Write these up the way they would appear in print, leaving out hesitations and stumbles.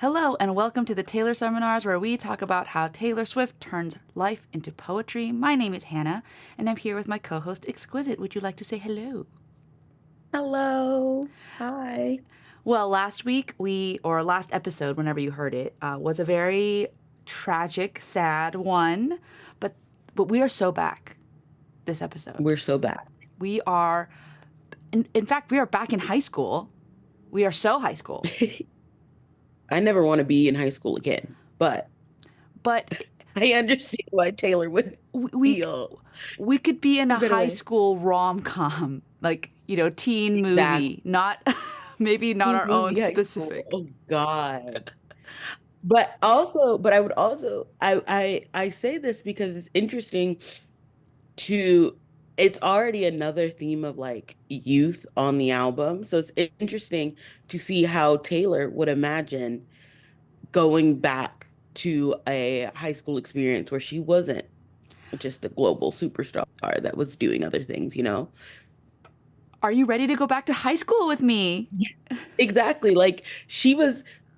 Hello, and welcome to the Taylor Seminars, where we talk about how Taylor Swift turns life into poetry. My name is Hannah, and I'm here with my co host, Exquisite. Would you like to say hello? Hello. Hi. Well, last week, or last episode, whenever you heard it, was a very tragic, sad one, but, but we are so back this episode. We're so back. We are, in fact, we are back in high school. We are so high school. I never want to be in high school again, but But I understand why Taylor would we feel we could be in a that high way. school rom-com, like, teen Exact movie, not maybe not teen our own movie high school. specific. Oh God. But I would also I say this because it's interesting to it's already another theme of like youth on the album. So it's interesting to see how Taylor would imagine going back to a high school experience where she wasn't just a global superstar that was doing other things, you know? Are you ready to go back to high school with me? Yeah. Exactly. Like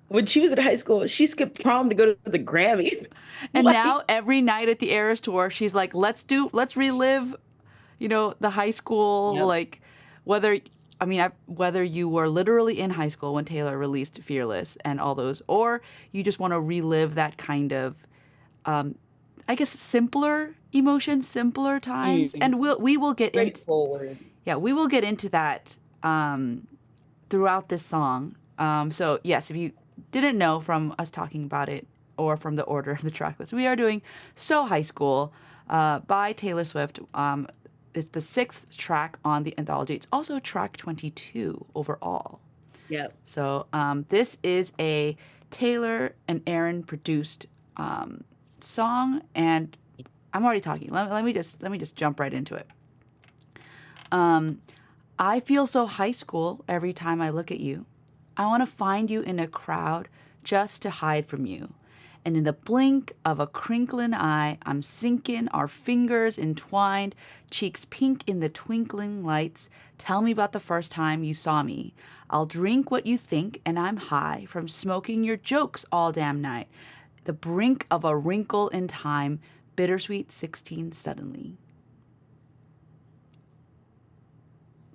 when she was in high school, she skipped prom to go to the Grammys. And Like, now every night at the Eras tour, she's like, let's relive, the high school, yep. like whether whether you were literally in high school when Taylor released Fearless and all those, or you just want to relive that kind of I guess simpler emotions, simpler times, and Mm, we will get into straightforward. yeah, we will get into that throughout this song. So yes, if you didn't know from us talking about it or from the order of the track list, we are doing "So High School" by Taylor Swift. It's the sixth track on the anthology. It's also track 22 overall. Yep. So this is a Taylor and Aaron produced song, and I'm already talking. Let me just jump right into it. I feel so high school every time I look at you. I want to find you in a crowd just to hide from you. And in the blink of a crinkling eye, I'm sinking, our fingers entwined, cheeks pink in the twinkling lights. Tell me about the first time you saw me. I'll drink what you think, and I'm high from smoking your jokes all damn night. The brink of a wrinkle in time, bittersweet 16 suddenly.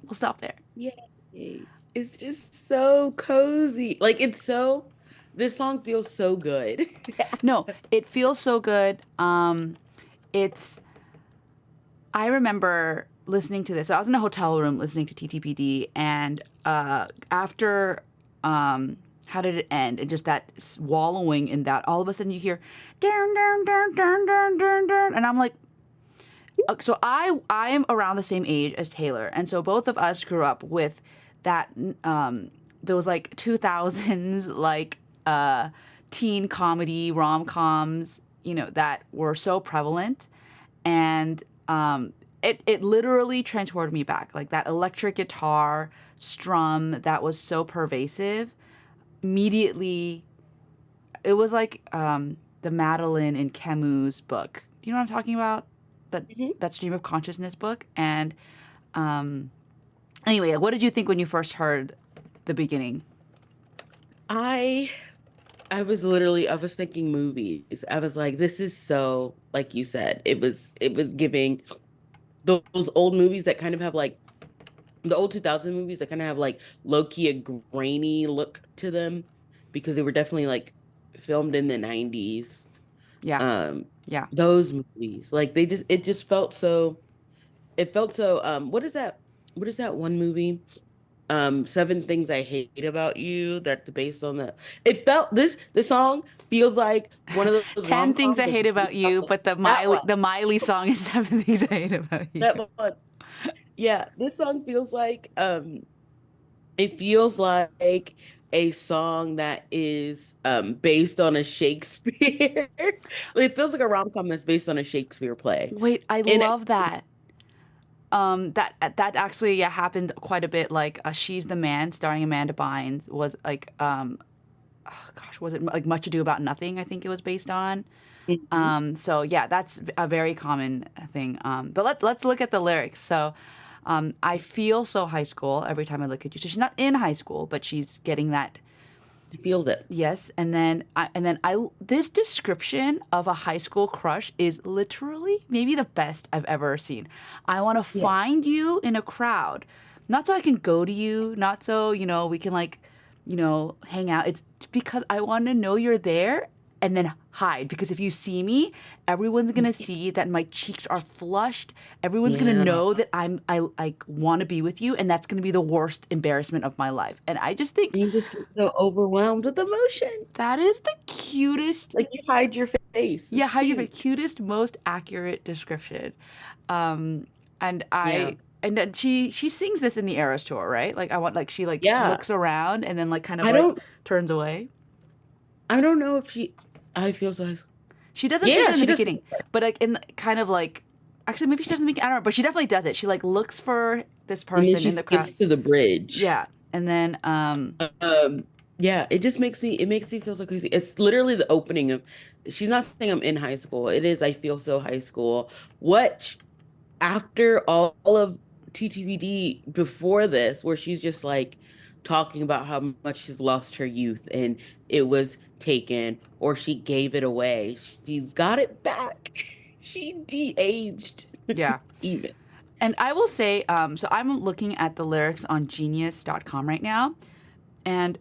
We'll stop there. Yay. It's just so cozy. This song feels so good. No, it feels so good. It's I remember listening to this. So I was in a hotel room listening to TTPD, and after how did it end? And just that wallowing in that, all of a sudden you hear down, down, down, down, down, down, down, and I'm like, so I am around the same age as Taylor, and so both of us grew up with that those like 2000s like teen comedy rom-coms, that were so prevalent, and it literally transported me back, like that electric guitar strum that was so pervasive. Immediately, it was like the Madeline in Camus' book. Do you know what I'm talking about? That Mhm. that stream of consciousness book. And um, anyway, what did you think when you first heard the beginning? I I was thinking movies. I was like, this is so, like you said, it was giving those old movies that kind of have like the old 2000 movies that kind of have like low-key a grainy look to them because they were definitely like filmed in the 90s. Yeah, Um yeah. those movies, like it just felt so what is that one movie? Seven Things I Hate About You, that's based on the it felt this song feels like one of those 10 things rom-coms I that's hate about based off you, of but that one. The Miley song is 7 things I hate about you. That one. Yeah, this song feels like it feels like a song that is based on a Shakespeare. It feels like a rom-com that's based on a Shakespeare play. Wait, I And love that. That actually, yeah, happened quite a bit. Like She's the Man, starring Amanda Bynes, was like oh gosh, was it like Much Ado About Nothing? I think it was based on. Mhm. So yeah, that's a very common thing. But let's look at the lyrics. So, I feel so high school every time I look at you. So she's not in high school, but she's getting that. It feels it. Yes, and then I this description of a high school crush is literally maybe the best I've ever seen. I want to Yeah. find you in a crowd, not so I can go to you, not so, we can like, hang out. It's because I want to know you're there and then hide because if you see me, everyone's going to see that my cheeks are flushed. Everyone's going to Yeah. know that I want to be with you and that's going to be the worst embarrassment of my life. And I just think You just get so overwhelmed with emotion. that is the cutest, Like you hide your face. yeah, It's how you have a cute. cutest, most accurate description. Um, and Yeah. and then she sings this in the Eras tour, right? Like I want like she like Yeah. looks around and then like kind of I like don't turns away. I don't know if she I feel so She doesn't say it yeah, in the she does. beginning, but like in kind of like actually maybe she doesn't make I don't know, but she definitely does it. She like looks for this And then person she in the crowd. skips to the bridge. Yeah, and then Yeah, it makes me feel so crazy. It's literally the opening of she's not saying I'm in high school. It is I feel so high school. What after all of TTVD before this, where she's just like talking about how much she's lost her youth and it was taken or she gave it away. She's got it back. She de-aged yeah. even. And I will say, so I'm looking at the lyrics on genius.com right now, and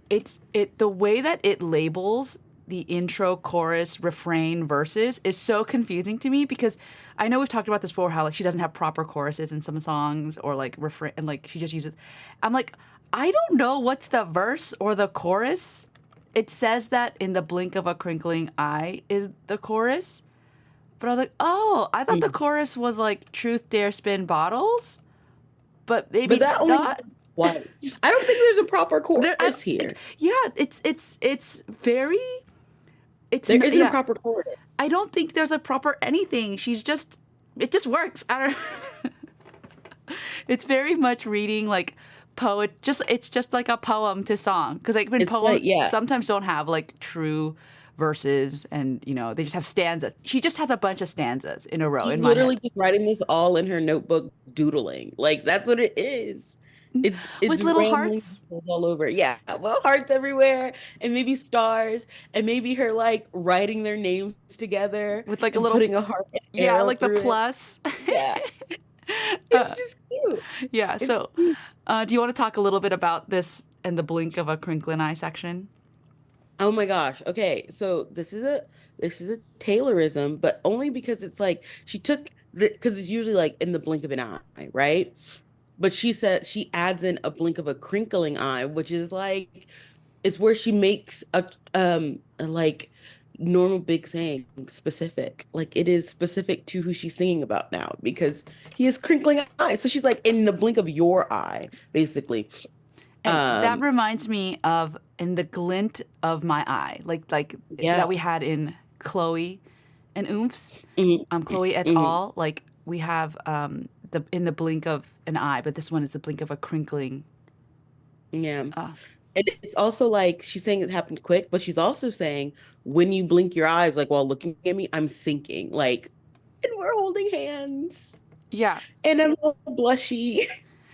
the way that it labels the intro, chorus, refrain, verses is so confusing to me because I know we've talked about this before how like she doesn't have proper choruses in some songs or like refrain and like she just uses I'm like I don't know what's the verse or the chorus. It says that in the blink of a crinkling eye is the chorus. But I was like, "Oh, I thought the Mm. chorus was like truth dare spin bottles, but But maybe that only not." happens twice. I don't think there's a proper There, I, chorus here. yeah, it's very There isn't a yeah. proper chorus. I don't think there's a proper anything. It just works. I don't. It's very much reading like poet. It's just like a poem to song because like when It's poems like, yeah, sometimes don't have like true verses and they just have stanzas. She just has a bunch of stanzas in a row in she's my literally head just writing this all in her notebook, doodling. Like that's what it is. It's with little rambling hearts all over. Yeah, well, hearts everywhere, and maybe stars, and maybe her like writing their names together with like a and little putting a heart and yeah arrow like the through it. plus. Yeah, uh, it's just cute. yeah. It's So, cute. do you want to talk a little bit about this and the blink of a crinkling eye section? Oh my gosh. Okay, so this is a Taylorism, but only because it's like she took the because it's usually like in the blink of an eye, right? But she said she adds in a blink of a crinkling eye, which is like it's where she makes a like normal big saying specific. Like it is specific to who she's singing about now because he has crinkling eyes. So she's like in the blink of your eye, basically. And that Um, reminds me of in the glint of my eye, like yeah. that we had in Chloe and Oomphs, Mhm. Chloe et Mhm. al. Like we have the in the blink of an eye, but this one is the blink of a crinkling. Yeah. Uh, And it's also like she's saying it happened quick, but she's also saying when you blink your eyes, like while looking at me, I'm sinking. Like, and we're holding hands, yeah, and I'm all blushy.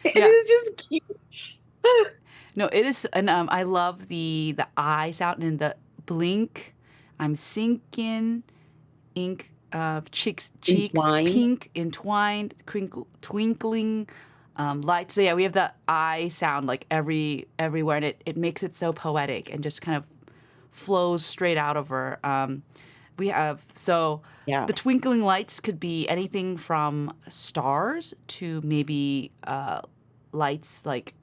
And yeah. it's just cute. No, it is, and I love the eye sound and the blink. I'm sinking, ink, cheeks Entwined. pink, entwined, twinkling, light. So yeah, we have the I sound like everywhere, and it makes it so poetic and just kind of flows straight out of her. We have so Yeah. the twinkling lights could be anything from stars to maybe lights like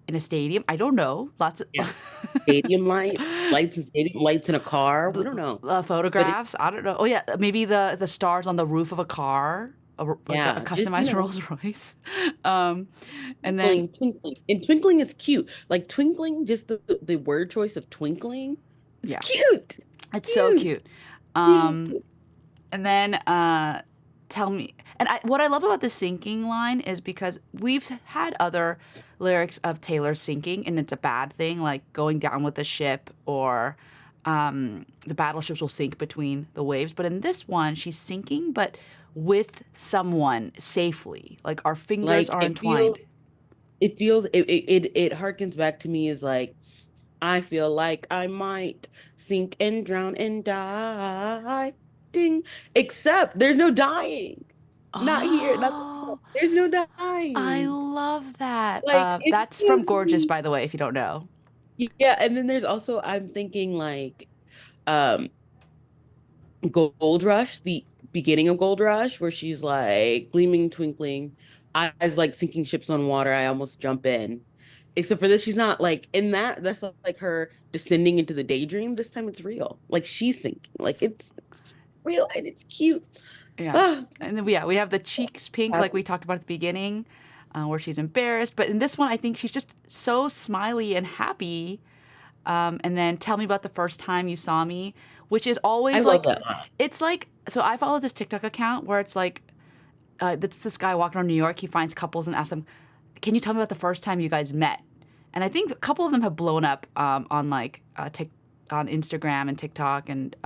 in a stadium. I don't know. Lots Yeah. of Stadium lights, lights in stadium, lights in a car. We don't know. But it, photographs. I don't know. Oh yeah, maybe the stars on the roof of a car, like a yeah, just, customized Rolls Royce. Um, and then twinkling, twinkling. And twinkling is cute. Like twinkling, just the word choice of twinkling. It's yeah, cute. it's so Cute. cute. Cute. And then tell me, and what I love about the sinking line is because we've had other lyrics of Taylor sinking, and it's a bad thing, like going down with the ship or the battleships will sink between the waves. But in this one, she's sinking, but with someone safely. Like our fingers Like are entwined. it feels it harkens back to me as like I feel like I might sink and drown and die. Ding. Except there's no dying. Not here, not this time. Oh, There's no I dying. love that. Like it's That's so from Gorgeous, sweet. by the way, if you don't know. Yeah, and then there's also I'm thinking like um Gold Rush, the beginning of Gold Rush, where she's like gleaming, twinkling, eyes like sinking ships on water. I almost jump in. Except for this, she's not like in that. That's like her descending into the daydream. This time it's real. Like she's sinking. Like it's real and it's cute. Yeah. Ah, And then we have the cheeks pink, like we happy. talked about at the beginning, where she's embarrassed. But in this one, I think she's just so smiley and happy. And then tell me about the first time you saw me, which is I always love like, that line. it's like, so I follow this TikTok account where it's like, this guy walking around New York. He finds couples and asks them, "Can you tell me about the first time you guys met?" And I think a couple of them have blown up on like on Instagram and TikTok and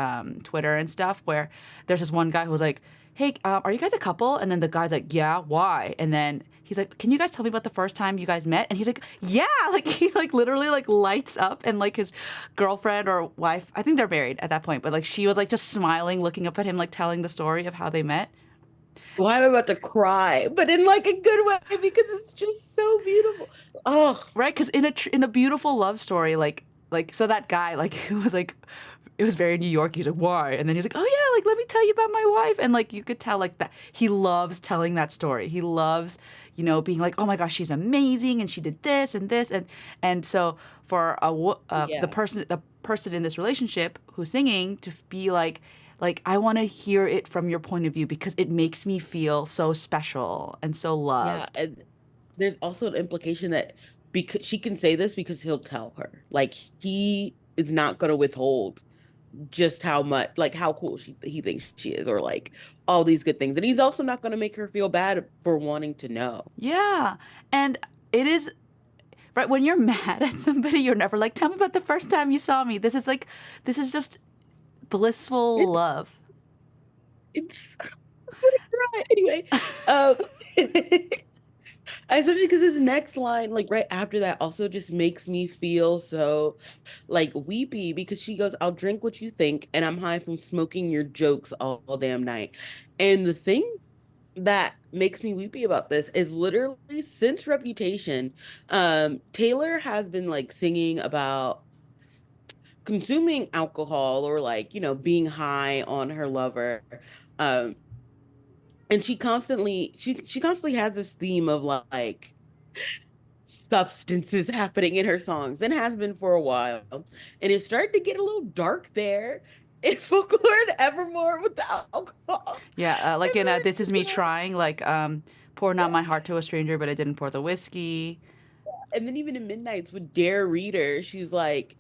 Twitter and stuff. Where there's this one guy who was like, "Hey, are you guys a couple?" And then the guy's like, "Yeah, why?" And then he's like, "Can you guys tell me about the first time you guys met?" And he's like, "Yeah!" Like he like literally like lights up, and like his girlfriend or wife, I think they're married at that point, but like she was like just smiling, looking up at him, like telling the story of how they met. Why am I about to cry? But in like a good way because it's just so beautiful. Oh, Right, because in a beautiful love story, like so that guy like it was like it was very New York. He's like, why? And then he's like, oh yeah, like let me tell you about my wife. And like you could tell like that he loves telling that story. He loves, being like, oh my gosh, she's amazing, and she did this, and so for yeah. the person in this relationship who's singing to be like I want to hear it from your point of view because it makes me feel so special and so Yeah, loved. and there's also an implication that because she can say this because he'll tell her. Like he is not going to withhold just how much, like how cool he thinks she is, or like all these good things. And he's also not going to make her feel bad for wanting to know. Yeah. And it is right when you're mad at somebody, you're never like, tell me about the first time you saw me. This is just blissful It's love. it's right. Anyway, um, especially because his next line, like right after that, also just makes me feel so like weepy because she goes, I'll drink what you think, and I'm high from smoking your jokes all damn night. And the thing that makes me weepy about this is literally since Reputation, Taylor has been like singing about consuming alcohol or like, being high on her lover. Um, and she constantly has this theme of like substances happening in her songs and has been for a while. And it started to get a little dark there in Folklore and Evermore with the alcohol. Yeah, like And in then, This Is Me Trying, like pour not my heart to a stranger, but I didn't pour the whiskey. and then even in Midnights with Dare Reader, she's like,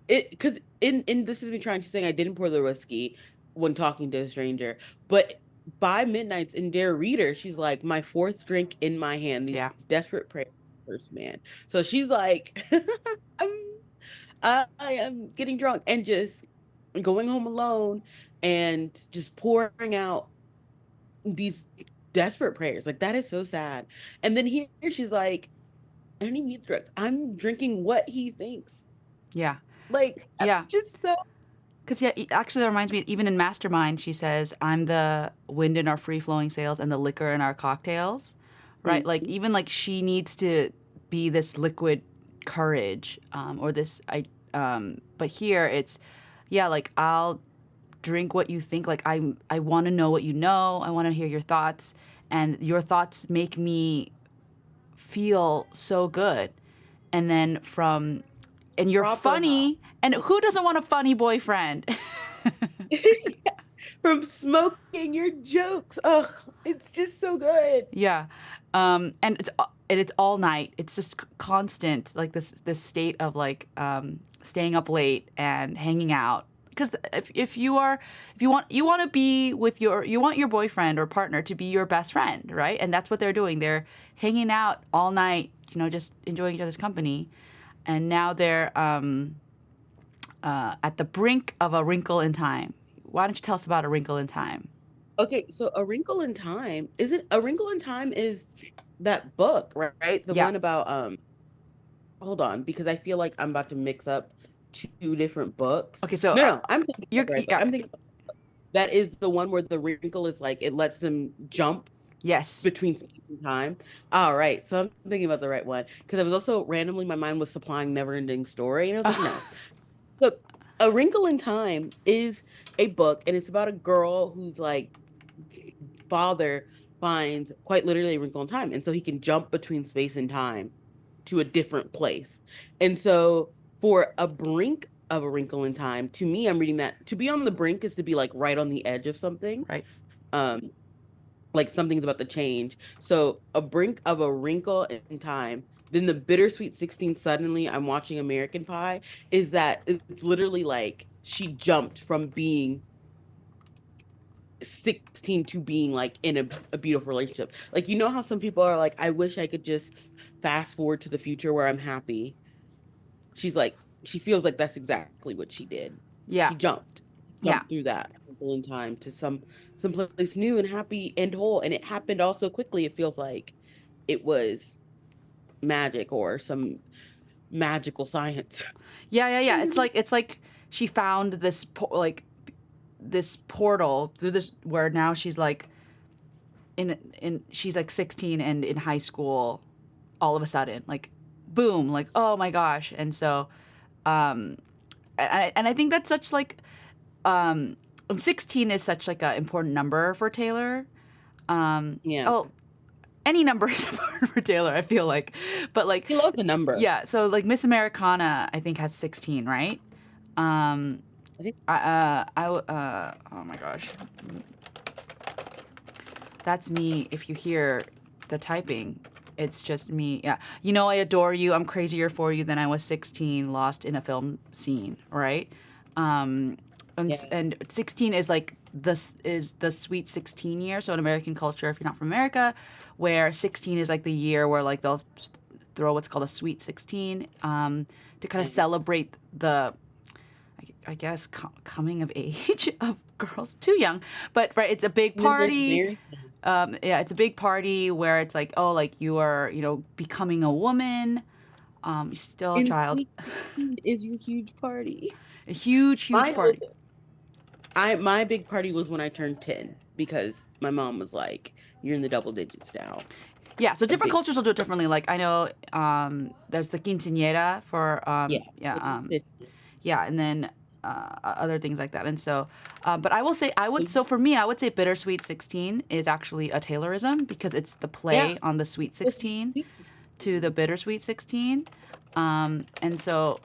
it because in This Is Me Trying, she's saying I didn't pour the whiskey when talking to a stranger. But by Midnights in Dare Reader, she's like, my fourth drink in my hand, these Yeah. desperate prayers, first man. So she's like, I'm I am getting drunk and just going home alone and just pouring out these desperate prayers. Like that is so sad. And then here she's like, I don't even need drugs. I'm drinking what he thinks. Yeah. Like Yeah. that's just so. Because, yeah, actually, that reminds me, even in Mastermind, she says, I'm the wind in our free flowing sails and the liquor in our cocktails. Right? Like, Mhm. even like she needs to be this liquid courage or but here it's, yeah, like I'll drink what you think. Like, I want to know what you know. I want to hear your thoughts. And your thoughts make me feel so good. And then and you're Proper high. funny. And who doesn't want a funny boyfriend? From smoking your jokes. Oh, it's just so good. Yeah. And it's all night. It's just constant, like this state of like staying up late and hanging out. Because if you want to be with you want your boyfriend or partner to be your best friend, right? And that's what they're doing. They're hanging out all night, just enjoying each other's company. And now they're at the brink of a wrinkle in time. Why don't you tell us about A Wrinkle in Time? Okay, so A Wrinkle in Time isn't A Wrinkle in Time is that book, right? The Yeah. one about hold on, because I feel like I'm about to mix up two different books. Okay, so No, no, I'm thinking you're about the right book. yeah. I'm thinking that is the one where the wrinkle is like it lets them jump Yes. between space and time. All right, so I'm thinking about the right one because I was also randomly my mind was supplying Never-Ending Story, and I was like, no. Look, A Wrinkle in Time is a book, and it's about a girl who's like father finds quite literally a wrinkle in time, and so he can jump between space and time to a different place. And so for a brink of a wrinkle in time, to me, I'm reading that to be on the brink is to be like right on the edge of something. Right. Um, like something's about to change. So a brink of a wrinkle in time. Then the bittersweet 16 suddenly I'm watching American Pie is that it's literally like she jumped from being 16 to being like in a beautiful relationship. Like you know how some people are like, I wish I could just fast forward to the future where I'm happy. She's like, she feels like that's exactly what she did. Yeah. She jumped, Yeah. through that wrinkle in time to some place new and happy and whole. And it happened all so quickly. It feels like it was magic or some magical science. Yeah, yeah, yeah. It's like she found this like this portal through this where now she's like in she's like 16 and in high school all of a sudden like boom like oh my gosh. And so um and I think that's such like um 16 is such like an important number for Taylor. Yeah. Oh, any number is important for Taylor, I feel like. But like He loves a number. yeah, so like Miss Americana I think has 16, right? Um I think, oh my gosh. That's me if you hear the typing. It's just me. Yeah. You know I adore you. I'm crazier for you than I was 16 lost in a film scene, right? Um yeah. and 16 is like this is the sweet 16 year. So in American culture, if you're not from America, where 16 is like the year where like they'll throw what's called a sweet 16 to kind of Yeah. celebrate the I guess coming of age of girls. Too young, but right, it's a big And then there's party. Mary. Yeah, it's a big party where it's like, oh, like you are, becoming a woman. You're still a And child. Sweet 16 is your huge party. A huge, huge Mine was party. my big party was when I turned 10 because my mom was like, "You're in the double digits now." Yeah, so A different big cultures will do it differently. Like I know there's the quinceañera for yeah, yeah which is 50. yeah, and then other things like that. And so, but I will say I So would. So for me, I would say Bittersweet 16 is actually a Taylorism because it's the yeah, play on the Sweet it's 16 Sweet to the 16. Bittersweet 16. And so,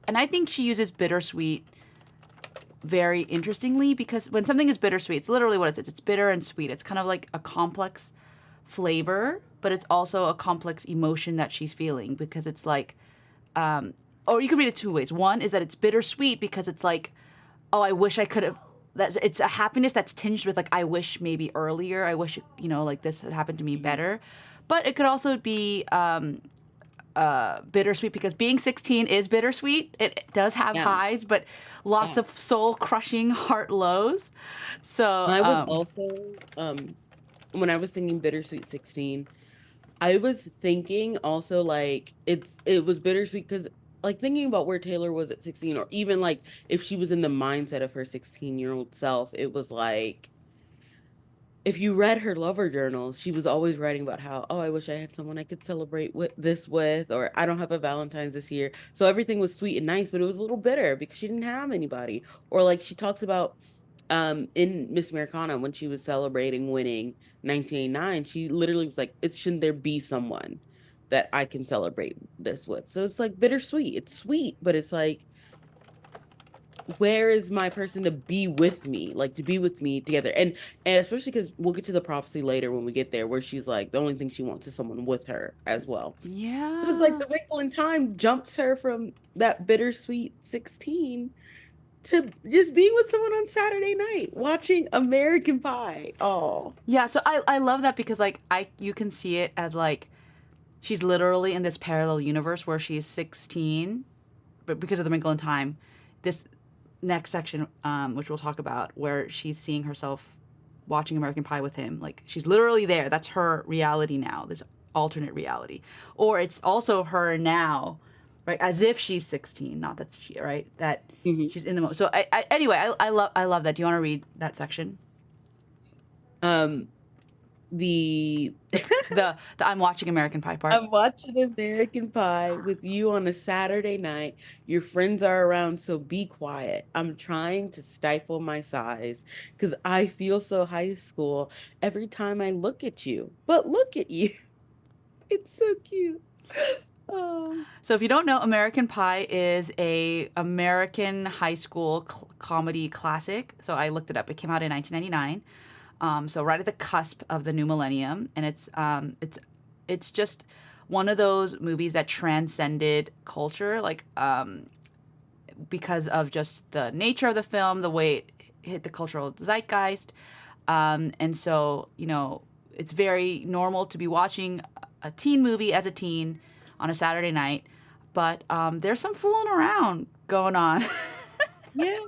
and I think she uses bittersweet very interestingly because when something is bittersweet, it's literally what it is. It's bitter and sweet. It's kind of like a complex flavor, but it's also a complex emotion that she's feeling because it's like, or you can read it two ways. One is that it's bittersweet because it's like, oh, I wish I could have. That it's a happiness that's tinged with like, I wish maybe earlier. I wish like this had happened to me Mhm. better. But it could also be bittersweet because being 16 is bittersweet. It does have Yeah, highs, but lots yeah. of soul crushing heart lows. So, I was also when I was thinking bittersweet 16, I was thinking also like it was bittersweet because like thinking about where Taylor was at 16 or even like if she was in the mindset of her 16-year-old self, it was like if you read her lover journals, she was always writing about how, oh, I wish I had someone I could celebrate with, or I don't have a Valentine's this year. So everything was sweet and nice, but it was a little bitter because she didn't have anybody. Or like she talks about in Miss Americana when she was celebrating winning 1989, she literally was like, it shouldn't there be someone that I can celebrate this with? So it's like bittersweet. It's sweet, but it's like where is my person to be with me, like to be with me together, and especially because we'll get to the prophecy later when we get there where she's like the only thing she wants is someone with her as well. So it's like yeah. the wrinkle in time jumps her from that bittersweet 16 to just being with someone on Saturday night watching American Pie. Oh Yeah, so I love that because like you can see it as like she's literally in this parallel universe where she's 16, but because of the wrinkle in time, this next section, which we'll talk about, where she's seeing herself watching American Pie with him, like she's literally there. That's her reality now. This alternate reality, or it's also her now right? As if she's 16, not that she, right? That Mhm. she's in the moment. So anyway, I love that. Do you want to read that section? Um, the The I'm watching American Pie part. I'm watching American Pie with you on a Saturday night. Your friends are around, so be quiet. I'm trying to stifle my sighs because I feel so high school every time I look at you. But look at you. It's so cute. Oh, So if you don't know, American Pie is a American high school comedy classic. So I looked it up. It came out in 1999. So right at the cusp of the new millennium, and it's just one of those movies that transcended culture, like because of just the nature of the film, the way it hit the cultural zeitgeist, and so it's very normal to be watching a teen movie as a teen on a Saturday night, but there's some fooling around going on. yeah.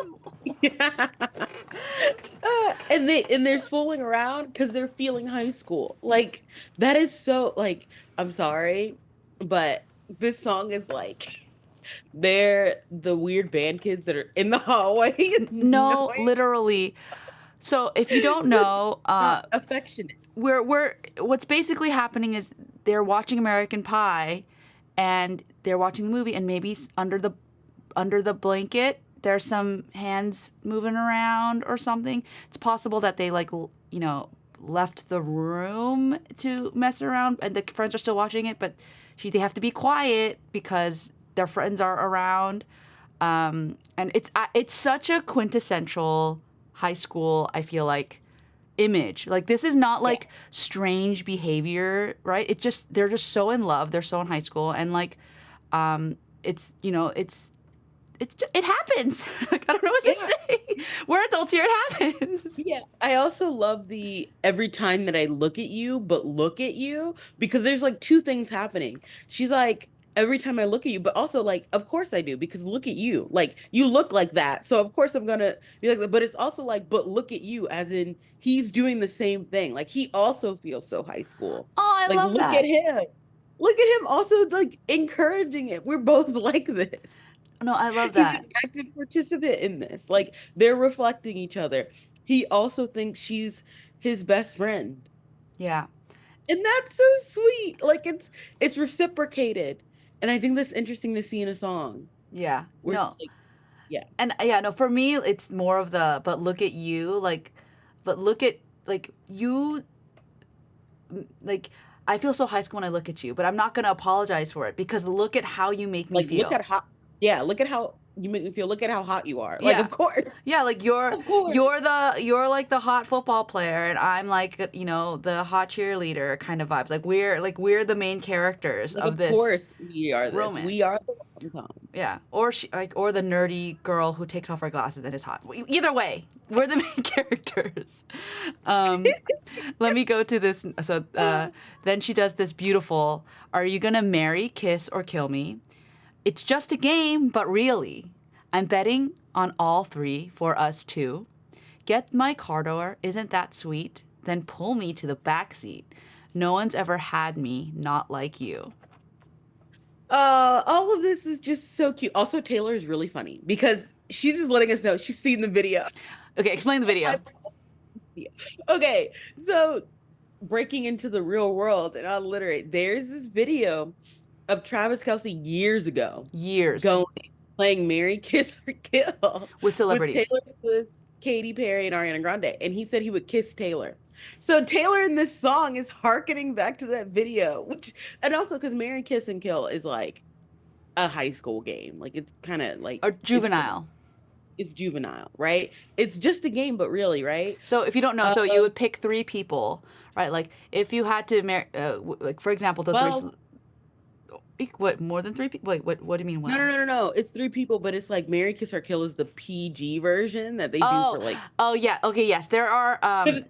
Yeah. And there's fooling around because they're feeling high school. Like that is so like I'm sorry, but this song is like they're the weird band kids that are in the hallway No, annoying, literally. So if you don't but know, not affectionate. we're what's basically happening is they're watching American Pie, and they're watching the movie, and maybe under the blanket there's some hands moving around or something. It's possible that they left the room to mess around, and the friends are still watching it, but they have to be quiet because their friends are around. And it's such a quintessential high school, I feel like, image. Like this is not Yeah. like strange behavior, right? It just they're just so in love. They're so in high school, and like it's it happens. Like I don't know what to Yeah. say. We're adults here. It happens. Yeah, I also love the every time that I look at you, but look at you, because there's like two things happening. She's like, every time I look at you, but also like, of course I do, because look at you. Like, you look like that. So, of course, I'm gonna be like that. But it's also like, but look at you, as in he's doing the same thing. Like, he also feels so high school. Oh, I Like, love look at that. him. Look at him also like encouraging it. We're both like this. No, I love He's an that. active participant in this. Like they're reflecting each other. He also thinks she's his best friend. Yeah, And that's so sweet. Like it's reciprocated. And I think that's interesting to see in a song yeah. where it's No, like, yeah, and yeah, no. For me, it's more of the but look at you, like, but look at like you, like. I feel so high school when I look at you, but I'm not gonna apologize for it because look at how you make me like look feel. at how yeah, look at how you make me feel. Look at how hot you are. Like, Yeah. of course. Yeah, like you're Of course. you're like the hot football player, and I'm like the hot cheerleader kind of vibes. Like we're the main characters Like, of of this course we are this. We romance. are the rom-com. Yeah, or the nerdy girl who takes off her glasses and is hot. Either way, we're the main characters. Um, Let me go to this. So then she does this beautiful. Are you gonna marry, kiss, or kill me? It's just a game, but really, I'm betting on all three for us too. Get my car door, isn't that sweet? Then pull me to the back seat. No one's ever had me not like you. All of this is just so cute. Also, Taylor is really funny because she's just letting us know she's seen the video. Okay, explain the I- video. Okay, so breaking into the real world, and I'll literate. There's this video of Travis Kelce years ago Years going playing Mary Kiss or Kill with with celebrities. Taylor Swift, Katy Perry, and Ariana Grande, and he said he would kiss Taylor. So Taylor in this song is harkening back to that video, which and also because Mary Kiss and Kill is like a high school game. Like it's kind of like Or juvenile. it's juvenile, right? It's just a game, but really, right? So if you don't know, Um, so you would pick three people, right? Like if you had to marry, like for example, the three. well, What, more than three people? Wait, what do you mean? no, no, Well, no, no, no. It's three people, but it's like Marry, Kiss, or Kill is the PG version that they do oh, for like. oh yeah, okay, yes, Because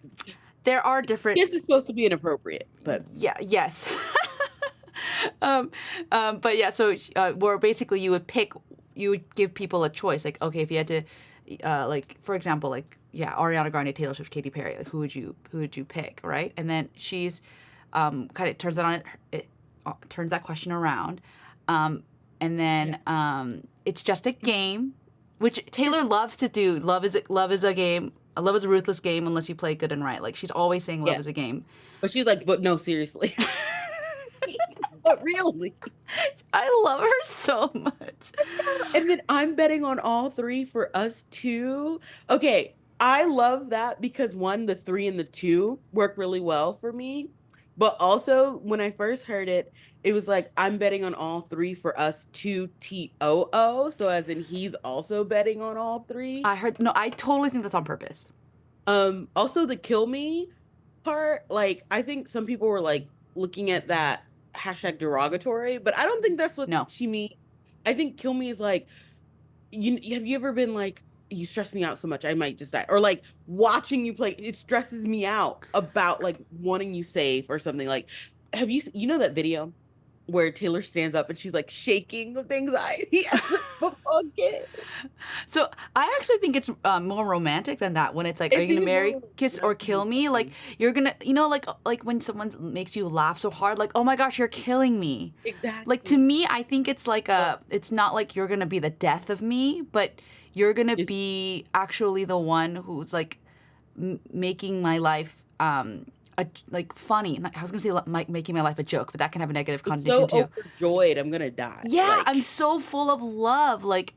there are different. Kiss is supposed to be inappropriate, but Yeah, yes. um, but yeah, so where basically you would give people a choice. Like, okay, if you had to, like for example, like yeah, Ariana Grande, Taylor Swift, Katy Perry, like who would you pick, right? And then she's kind of turns that on it turns that question around, um, and Yeah. then it's just a game, which Yes. Taylor loves to do. Love is a game. Love is a ruthless game unless you play good and right. Like she's always saying love Yeah. is a game. But she's like, but no, seriously. But really. I love her so much. And then I'm betting on all three for us too. Okay, I love that because one, the three and the two work really well for me. But also, when I first heard it, it was like I'm betting on all three for us two TOO. So as in he's also betting on all three. I heard no, I totally think that's on purpose. Also the kill me part, like I think some people were like looking at that hashtag derogatory, but I don't think that's what No. she means. I think kill me is like have you ever been like you stress me out so much I might just die, or like watching you play it stresses me out about like wanting you safe or something. Like have you know that video where Taylor stands up and she's like shaking with anxiety as a football kid? So I actually think it's more romantic than that. When it's like, are you It's gonna even marry, more. kiss, or That's kill me? Like amazing. you're gonna, like when someone makes you laugh so hard, like, oh my gosh, you're killing me. Like to Exactly. me, I think it's like Oh, it's not like you're gonna be the death of me, but you're gonna it's be actually the one who's like making my life like funny. I was gonna say making my life a joke, but that can have a negative it's connotation so too. overjoyed I'm gonna die. Yeah, I'm Like so full of love. Like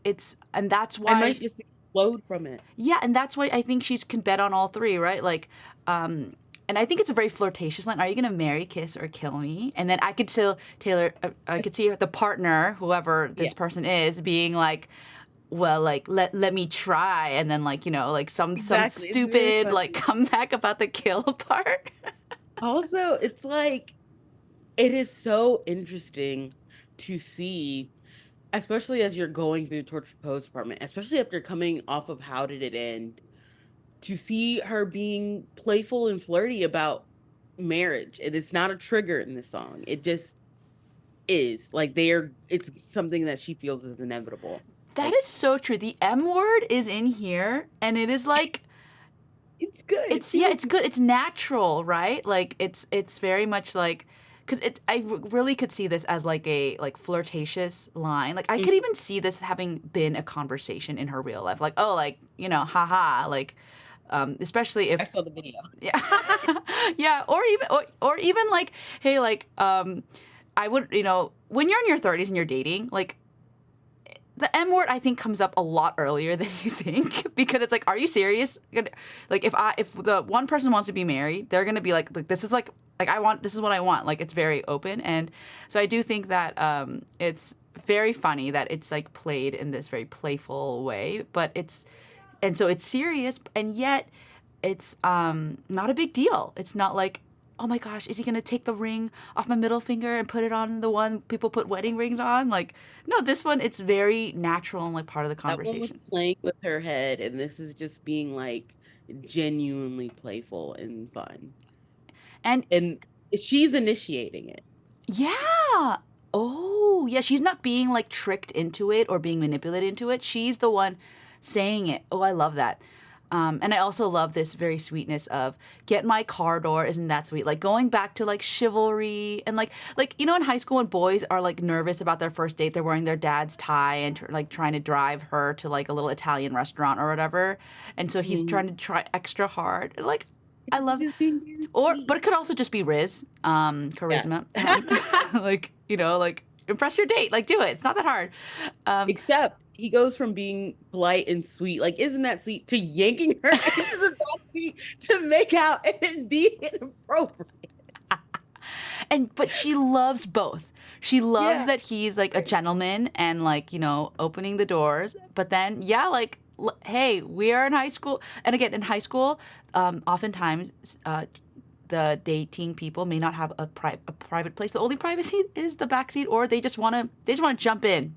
and that's I why might just explode from it. yeah, and that's why I think she's can bet on all three, right? Like, and I think it's a very flirtatious line. Are you gonna marry, kiss, or kill me? And then I could tell Taylor, I could see the partner, whoever Yeah, this person is, being like, well, like let me try, and then like like some exactly. It's very stupid like funny. comeback about the kill part. Also, it's like it is so interesting to see, especially as you're going through Torture Post Department, especially after coming off of How Did It End, to see her being playful and flirty about marriage. And it's not a trigger in this song. It just is. Like it's something that she feels is inevitable. That Like is so true. The M word is in here, and it is like it's good. It it's yeah, feels it's good. It's natural, right? Like it's very much like because really could see this as like a like flirtatious line. Like I Mhm. could even see this having been a conversation in her real life. Like oh, like haha, like especially I if saw the video. yeah, yeah, or even like hey, like I would when you're in your 30s and you're dating like the M word I think comes up a lot earlier than you think because it's like, are you serious? Like if the one person wants to be married, they're gonna be like this is like I want this is what I want. Like it's very open, and so I do think that it's very funny that it's like played in this very playful way, but and so it's serious, and yet it's not a big deal. It's not like, oh my gosh, is he gonna take the ring off my middle finger and put it on the one people put wedding rings on? Like, no, this one it's very natural and like part of the That one was conversation. playing with her head, and this is just being like genuinely playful and fun. And And she's initiating it. yeah. Oh, yeah, she's not being like tricked into it or being manipulated into it. She's the one saying it. Oh, I love that. And I also love this very sweetness of get my car door, isn't that sweet? Like going back to like chivalry and like in high school when boys are like nervous about their first date, they're wearing their dad's tie and like trying to drive her to like a little Italian restaurant or whatever, and so he's Mhm. trying to try extra hard. Like I love Just being very or but sweet. it could also just be Riz, Yeah. charisma, like like impress your date, like do it. It's not that hard. Um, Except he goes from being polite and sweet, like, isn't that sweet, to yanking her into the backseat to make out and be inappropriate. and but she loves both. She loves Yeah. that he's like a gentleman and like opening the doors. But then yeah, like hey, we are in high school, and again in high school, oftentimes. The dating people may not have a private place. The only privacy is the backseat, or they just want to jump in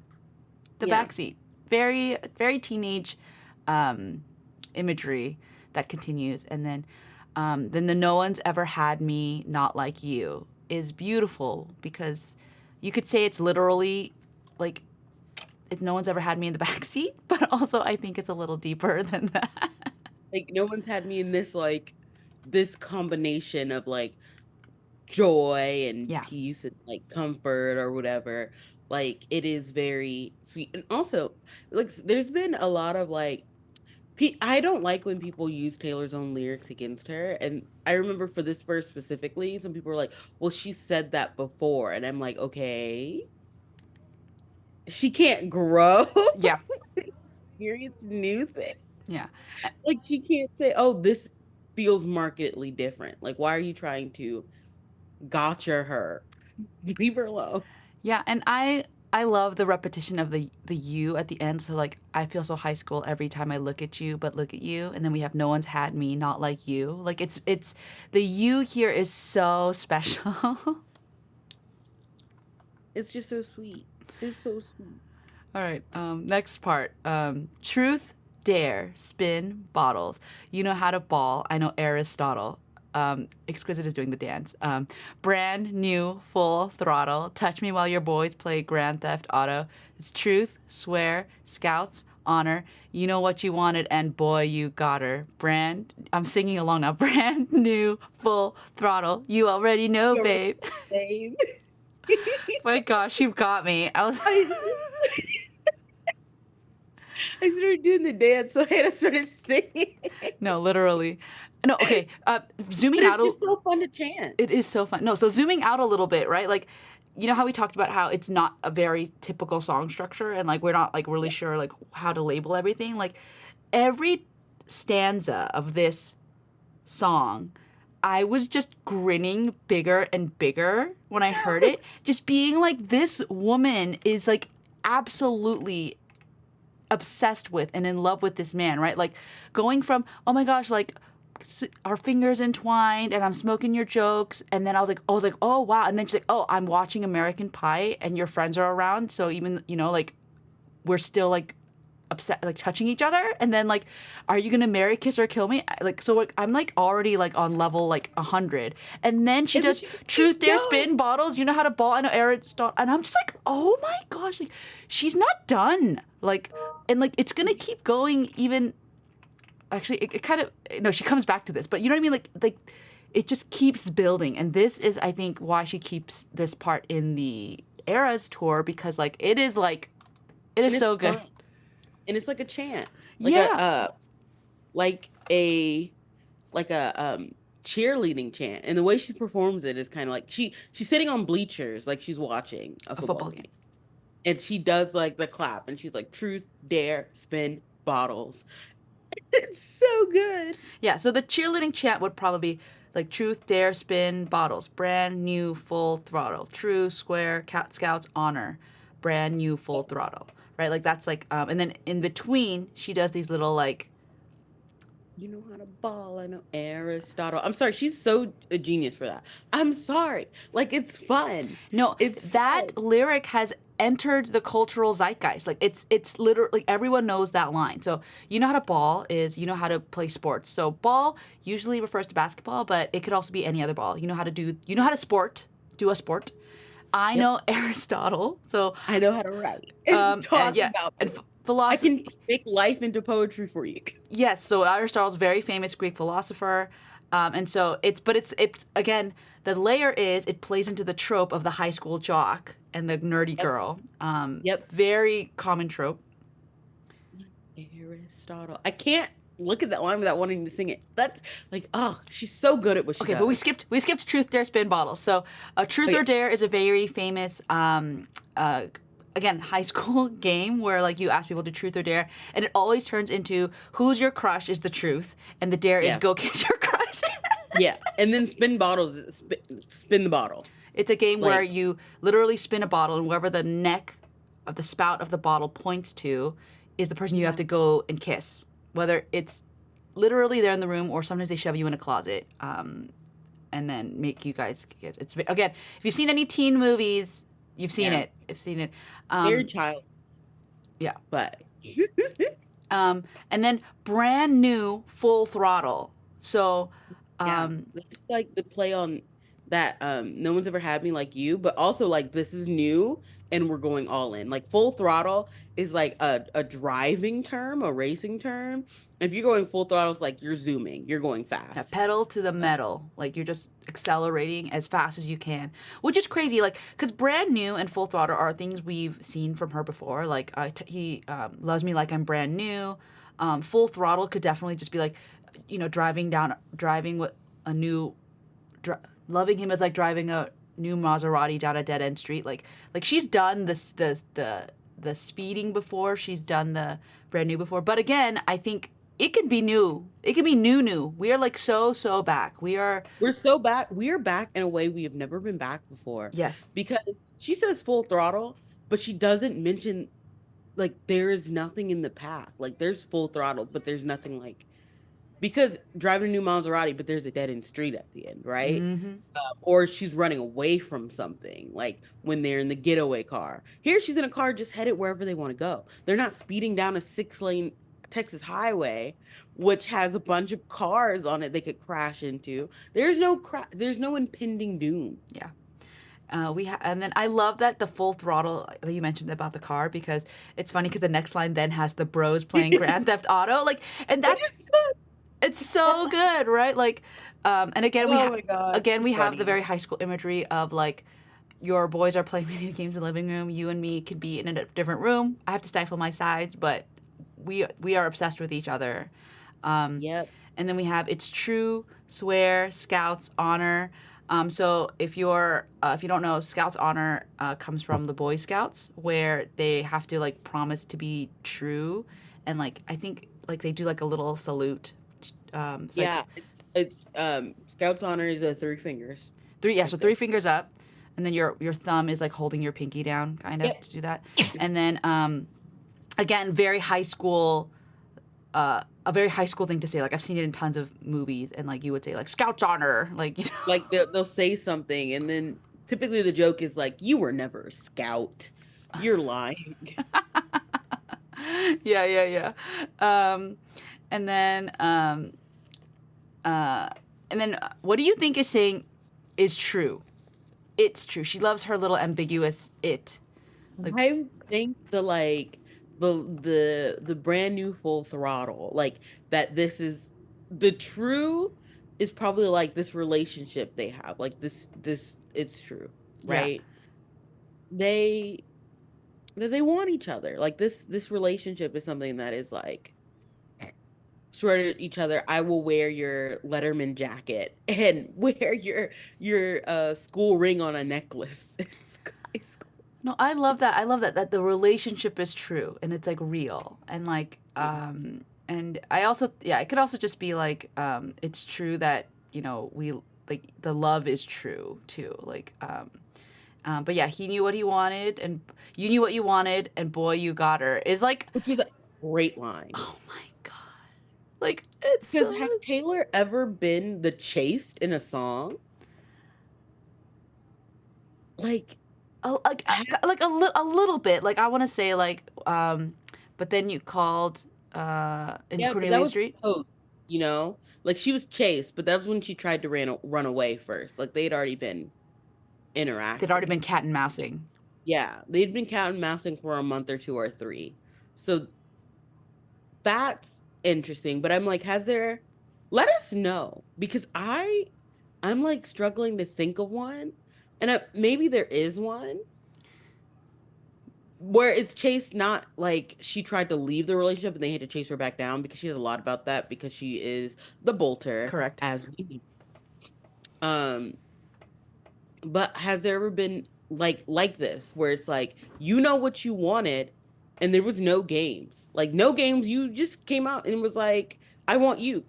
the Yeah. backseat. Very very teenage um, imagery that continues, and then the no one's ever had me not like you is beautiful because you could say it's literally like it's no one's ever had me in the backseat, but also I think it's a little deeper than that. Like, no one's had me in this combination of like joy and Yeah. peace and like comfort or whatever. Like it is very sweet. And also, like there's been a lot of like I don't like when people use Taylor's own lyrics against her. And I remember for this verse specifically, some people were like, well, she said that before. And I'm like, okay, she can't grow, Yeah, experience new things. yeah. Like she can't say, oh, this feels markedly different. Like, why are you trying to gotcha her? Leave her alone. Yeah, and I love the repetition of the you at the end. So like I feel so high school every time I look at you, but look at you, and then we have no one's had me, not like you. Like it's the you here is so special. It's just so sweet. It's so sweet. All right, next part. Truth, dare, spin, bottles. You know how to ball. I know Aristotle. Exquisite is doing the dance. Brand new, full throttle. Touch me while your boys play Grand Theft Auto. It's truth, swear, scouts, honor. You know what you wanted, and boy, you got her. Brand. I'm singing along now. Brand new, full throttle. You already know, You're right, babe. babe. My gosh, you've got me. I was. I I started doing the dance, so I started singing. No, literally. No, okay. Zooming But out it's a, just so fun to chant. it is so fun. No, so zooming out a little bit, right? Like, you know how we talked about how it's not a very typical song structure, and like we're not like really Yeah. sure like how to label everything. Like every stanza of this song, I was just grinning bigger and bigger when I heard it. Just being like, this woman is like absolutely obsessed with and in love with this man, right? Like going from, oh my gosh, like our fingers entwined and I'm smoking your jokes. And then I was like, oh wow. And then she's like, oh, I'm watching American Pie and your friends are around. So even, like we're still like upset, like touching each other. And then like, are you going to marry, kiss or kill me? Like, so like, I'm like already like on level like 100. And then she And then does she just truth, keep dare, going. spin, bottles. You know how to ball. I know Aristotle. And I'm just like, oh my gosh, like she's not done. Like, and like, it's going to keep going even actually it kind of no she comes back to this but you know what I mean like it just keeps building and this is I think why she keeps this part in the eras tour because like it is And so it's good. fun. And it's like a chant. Like a Yeah, like a like a cheerleading chant. And the way she performs it is kind of like she's sitting on bleachers like she's watching a a football football game. game. And she does like the clap and she's like truth, dare, spin, bottles. It's so good. Yeah, so the cheerleading chant would probably be like truth, dare, spin, bottles, brand new, full throttle, true, square, cat scouts, honor, brand new, full throttle, right? Like that's like, and then in between she does these little like You know how to ball. I know Aristotle. I'm sorry, she's so a genius for that. I'm sorry. Like it's fun. no, It's that fun. lyric has entered the cultural zeitgeist. Like it's literally everyone knows that line. So you know how to ball is you know how to play sports. So ball usually refers to basketball, but it could also be any other ball. You know how to do a sport. I Yep. know Aristotle. So I know how to write and and talk yeah, about and this. I can philosophy. make life into poetry for you. Yes, so Aristotle's a very famous Greek philosopher, and so it's again the layer is it plays into the trope of the high school jock and the nerdy Yep. girl. Yep. Very common trope. Aristotle. I can't look at that line without wanting to sing it. That's like, oh, she's so good at what she Okay, but we does. skipped we skipped truth, dare, spin, bottles. So Oh truth yeah. or dare is a very famous again high school game where like you ask people to truth or dare, and it always turns into who's your crush is the truth, and the dare is Yeah. go kiss your crush. Yeah. And then spin bottles, spin the bottle. It's a game where Like, you literally spin a bottle, and wherever the neck of the spout of the bottle points to is the person you have yeah. to go and kiss. Whether it's literally there in the room, or sometimes they shove you in a closet, and then make you guys kiss. It's again, if you've seen any teen movies, you've seen Yeah. it. I've seen it. Very Um, child, yeah. but And then brand new full throttle. So, yeah. um, It's like the play on that no one's ever had me like you, but also like this is new and we're going all in. Like full throttle is like a driving term, a racing term. If you're going full throttle, it's like you're zooming, you're going Yeah, fast. pedal to the metal. Like you're just accelerating as fast as you can, which is crazy. Like, because brand new and full throttle are things we've seen from her before. Like, he loves me like I'm brand new. Full throttle could definitely just be like, driving with a new, loving him is like driving a new Maserati down a dead end street. Like she's done this the speeding before. She's done the brand new before. But again, I think it can be new. It can be new. We are like so back. We are, We're so back. We're back in a way we have never been back before yes. because she says full throttle, but she doesn't mention like there is nothing in the path. Like there's full throttle, but there's nothing like because driving a new Maserati, but there's a dead end street at the end, right? Mm-hmm. Or she's running away from something, like when they're in the getaway car. Here, she's in a car just headed wherever they want to go. They're not speeding down a 6 lane Texas highway, which has a bunch of cars on it they could crash into. There's no impending doom. Yeah. And then I love that the full throttle that you mentioned about the car, because it's funny because the next line then has the bros playing Grand Theft Auto, like, and Which that's, is it's so good, right? Like, and again oh my gosh, we it's have the funny. very high school imagery of like your boys are playing video games in the living room. You and me could be in a different room. I have to stifle my sides, but we are obsessed with each other. Um, Yep. and then we have it's true, swear, scouts, honor. So if you don't know, Scouts honor comes from the Boy Scouts, where they have to like promise to be true, and like I think like they do like a little salute. It's like Yeah, it's Scout's honor is a three fingers three, yeah, so like three this. fingers up, and then your thumb is like holding your pinky down, kind of Yep. to do that, and then again, very high school, a very high school thing to say. Like I've seen it in tons of movies, and like you would say like Scouts honor, like Like they'll say something, and then typically the joke is like, "You were never a scout. You're lying." yeah. Um, and then uh, what do you think is saying is true? It's true. She loves her little ambiguous it. Like I think the brand new full throttle, like that this is the true is probably like this relationship they have. Like this it's true, yeah, right? They they want each other. Like this relationship is something that is like swear to each other, I will wear your Letterman jacket and wear your school ring on a necklace. It's high school. no, I love It's that. I love that the relationship is true and it's like real, and like yeah. and I also, yeah, it could also just be like it's true that we like the love is true too, like but yeah, he knew what he wanted, and you knew what you wanted, and boy, you got her. Is like, Which is a great line. oh my god, like it's Because so has Taylor ever been the chased in a song? Like, like ha- a little bit. Like I want to say like, but then you called in yeah, but that Cornelia was Street. post, you know? Like she was chased, but that was when she tried to run away first. Like they'd already been They'd already been interacting. cat and mousing. Yeah, they'd been cat and mousing for a month or two or three. So that's interesting. But I'm like, has there? Let us know because I'm like struggling to think of one, and maybe there is one where it's chased not like she tried to leave the relationship and they had to chase her back down because she has a lot about that because she is the bolter Correct. as we um but has there ever been like this where it's like you know what you wanted and there was no games, like no games, you just came out and was like I want you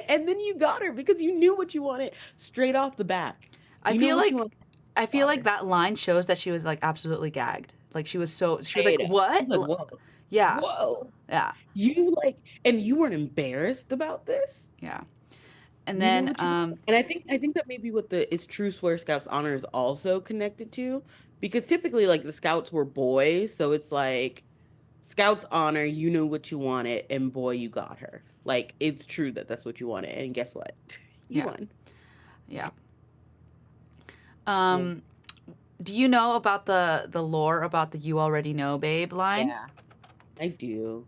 and then you got her because you knew what you wanted straight off the back. I You know feel what you like want, I feel got like her. that line shows that she was like absolutely gagged. Like she was like, Ada. what? She's like, whoa, Yeah, whoa. yeah, You like, and you weren't embarrassed about this? yeah. And You knew then what you wanted. And I think that maybe what the it's true swear scouts honor is also connected to because typically like the scouts were boys, so it's like scouts honor, you knew what you wanted and boy you got her. Like it's true that that's what you wanted and guess what? You yeah, won. yeah. Yeah. Um Do you know about the lore about the "You already know, babe" line? Yeah, I do.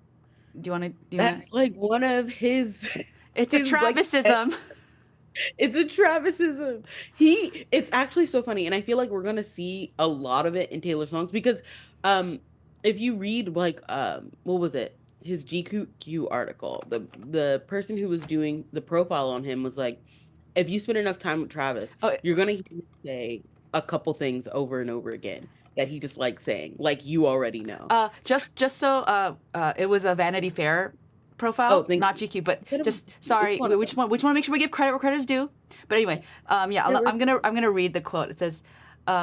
Do you want to? Do you want to? That's like one of his It's a his like Travisism. it's a Travisism. It's actually so funny, and I feel like we're gonna see a lot of it in Taylor songs because, um, if you read like what was it? His GQ article, the person who was doing the profile on him was like, if you spend enough time with Travis, Oh, you're gonna hear him say a couple things over and over again that he just likes saying, like you already know. just so it was a Vanity Fair Oh, profile, thank not you. GQ, but Could have just it's sorry, one of them. we just want to make sure we give credit where credit is due. But anyway, yeah, Yeah, I'm gonna read the quote. It says,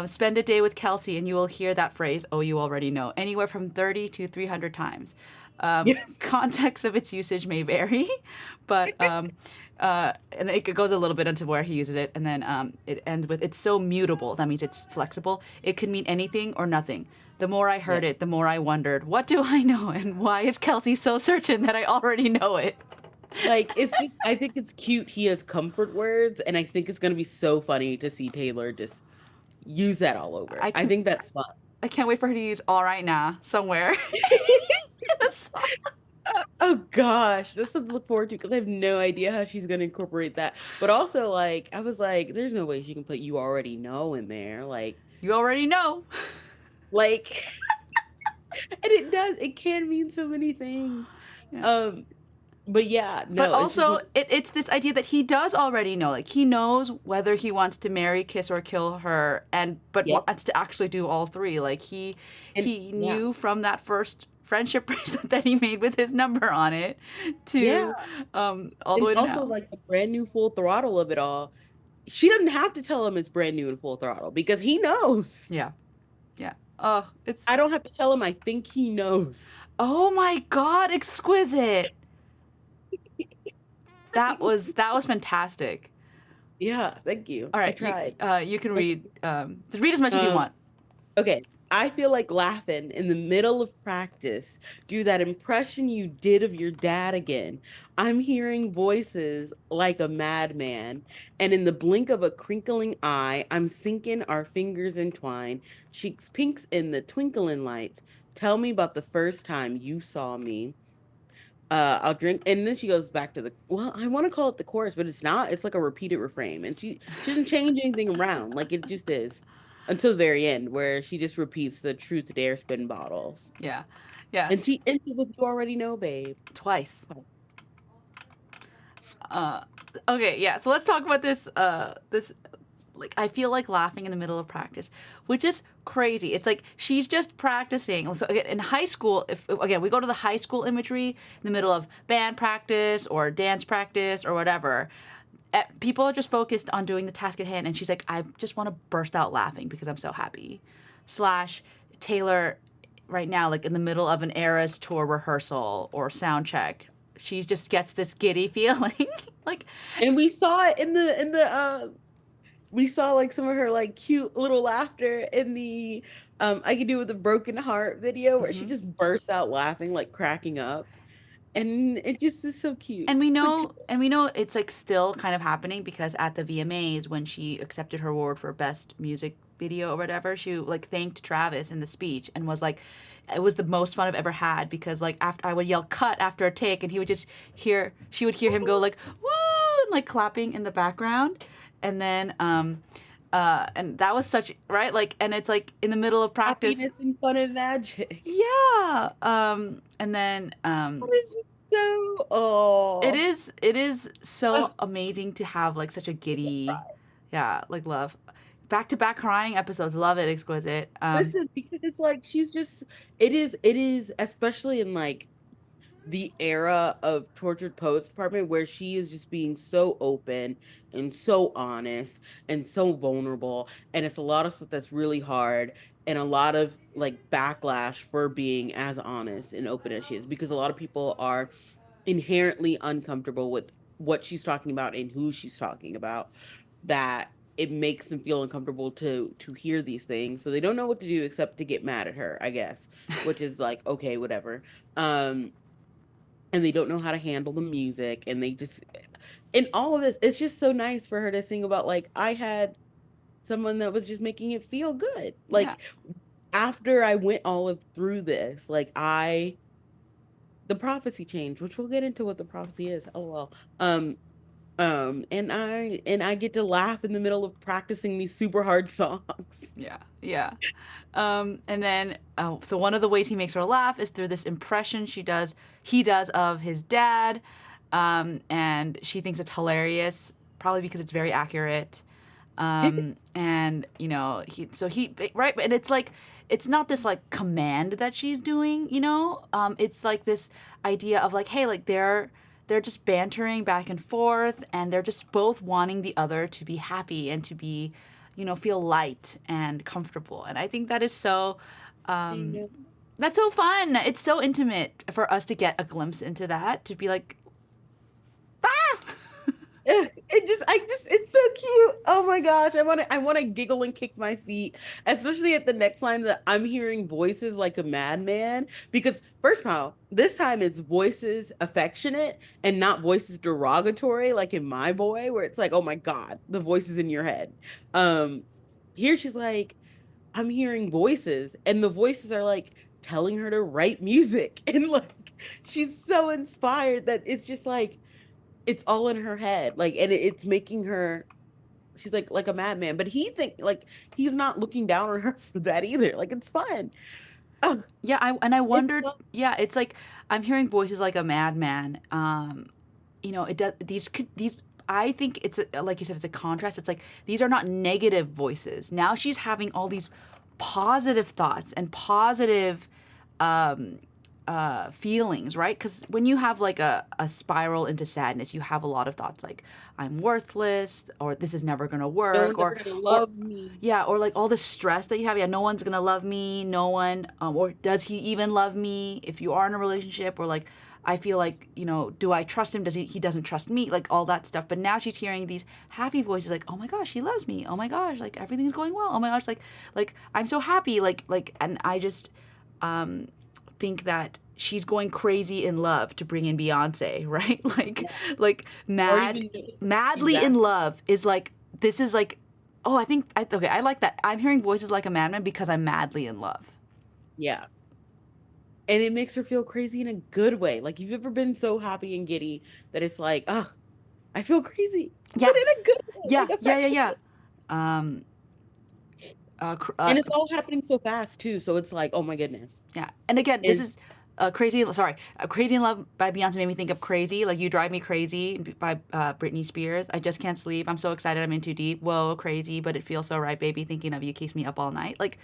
"Spend a day with Kelsey, and you will hear that phrase. Oh, you already know. Anywhere from 30 to 300 times. yeah, Context of its usage may vary, but and it goes a little bit into where he uses it, and then it ends with it's so mutable. That means it's flexible. It could mean anything or nothing. The more I yeah. heard it, the more I wondered, what do I know, and why is Kelsey so certain that I already know it? Like it's just I think it's cute he has comfort words and I think it's going to be so funny to see Taylor just use that all over. I I can think that's fun. I can't wait for her to use "all right now" somewhere in the song. Oh gosh, this is to look forward to because I have no idea how she's going to incorporate that. But also like I was like there's no way she can put you already know in there You already know. like and it can mean so many things. Yeah. Um but yeah, But no, it's just also, it's this idea that he does already know. Like he knows whether he wants to marry, kiss, or kill her, and but yep. wants to actually do all three. Like And he yeah. knew from that first friendship bracelet that he made with his number on it Yeah. to all the And way to also now. like the brand new full throttle of it all. She doesn't have to tell him it's brand new and full throttle because he knows. Yeah, yeah. Oh, I it's don't have to tell him I think he knows. oh my god, exquisite. That was fantastic. Yeah, thank you. All I right, tried. you can read. Just read as much as you Um, want. okay. I feel like laughing in the middle of practice. Do that impression you did of your dad again. I'm hearing voices like a madman, and in the blink of a crinkling eye, I'm sinking our fingers entwined, cheeks pinks in the twinkling lights. Tell me about the first time you saw me. I'll drink, and then she goes back to the. Well, I want to call it the chorus, but it's not. It's like a repeated refrain, and she doesn't change anything around. Like it just is until the very end, where she just repeats the truth dare spin bottles, Yeah, and yes, she ends it with "You already know, babe." twice. Uh, okay, yeah. So let's talk about this. Like I feel like laughing in the middle of practice, which is crazy. It's like she's just practicing. So again, in high school, if again we go to the high school imagery in the middle of band practice or dance practice or whatever, people are just focused on doing the task at hand, and she's like, I just want to burst out laughing because I'm so happy. Slash Taylor, right now, like in the middle of an Eras tour rehearsal or sound check, she just gets this giddy feeling, like And we saw it in the we saw like some of her like cute little laughter in the I Could Do With a Broken Heart video where she mhm. just bursts out laughing, like cracking up, and it just is so cute. And So we know it's like still kind of happening because at the VMAs when she accepted her award for best music video or whatever, she like thanked Travis in the speech and was like, it was the most fun I've ever had because like after I would yell cut after a take and he would just hear she would hear him go like woo and like clapping in the background, and then and that was such right like and it's like in the middle of practice. happiness and fun and magic. Yeah, and then That is just so oh, it is so ugh, amazing to have like such a makes me cry. giddy, yeah, like love. Back to back crying episodes, love it, exquisite. Listen, because it's like she's just it is especially in like the era of Tortured Poets Department where she is just being so open and so honest and so vulnerable. And it's a lot of stuff that's really hard and a lot of like backlash for being as honest and open as she is because a lot of people are inherently uncomfortable with what she's talking about and who she's talking about that it makes them feel uncomfortable to hear these things so they don't know what to do except to get mad at her, I guess, which is like okay, whatever. um and they don't know how to handle the music and they just in all of this it's just so nice for her to sing about like I had someone that was just making it feel good. Yeah. Like after I went all of through this, the prophecy changed, which we'll get into what the prophecy is. Oh well. And I get to laugh in the middle of practicing these super hard songs. Yeah. Yeah. And then, so one of the ways he makes her laugh is through this impression he does of his dad, and she thinks it's hilarious, probably because it's very accurate. And right, and it's like, it's not this like command that she's doing, it's like this idea of like, hey, like they're just bantering back and forth, and they're just both wanting the other to be happy and to be, feel light and comfortable. And I think that is so, um, Yeah. that's so fun. It's so intimate for us to get a glimpse into that, to be like, ah! It's so cute. Oh my gosh, I want to giggle and kick my feet, especially at the next line that I'm hearing voices like a madman. Because first of all, this time it's voices affectionate and not voices derogatory, like in My Boy, where it's like, oh my God, the voices in your head. Um, Here she's like, I'm hearing voices, and the voices are like telling her to write music, and like she's so inspired that it's just like it's all in her head, like, and it's making her, she's like a madman, but he's not looking down on her for that either, like it's fun. Oh, Yeah, I it's wondered. fun. Yeah, it's like I'm hearing voices like a madman. It does these. I think it's like you said, it's a contrast. It's like these are not negative voices. Now she's having all these positive thoughts and positive um, feelings, right? Because when you have like a spiral into sadness, you have a lot of thoughts like I'm worthless, or this is never gonna No work, one's ever gonna love me. yeah, or like all the stress that you have. Yeah, no one's gonna love me. No one, or does he even love me? If you are in a relationship, or like, I feel like, do I trust him? Does he doesn't trust me? Like all that stuff. But now she's hearing these happy voices, like, oh my gosh, he loves me. Oh my gosh, like everything's going well. Oh my gosh, like I'm so happy. And I just, um, think that she's going crazy in love to bring in Beyonce, right? Yeah. Like Or mad, even madly in exactly. love is like, this is like, oh, okay, I like that. I'm hearing voices like a madman because I'm madly in love. Yeah, and it makes her feel crazy in a good way. Like you've ever been so happy and giddy that it's like, oh, I feel crazy, Yeah, but in a good way, yeah, like yeah, yeah, yeah. affectionate. Um, And it's all happening so fast too, so it's like, oh my goodness. yeah. And again, this And is crazy. Sorry, Crazy in Love by Beyonce made me think of Crazy, like You Drive Me Crazy by Britney Spears. I just can't sleep. I'm so excited. I'm in too deep. Whoa, crazy, but it feels so right, baby. Thinking of you keeps me up all night. Like,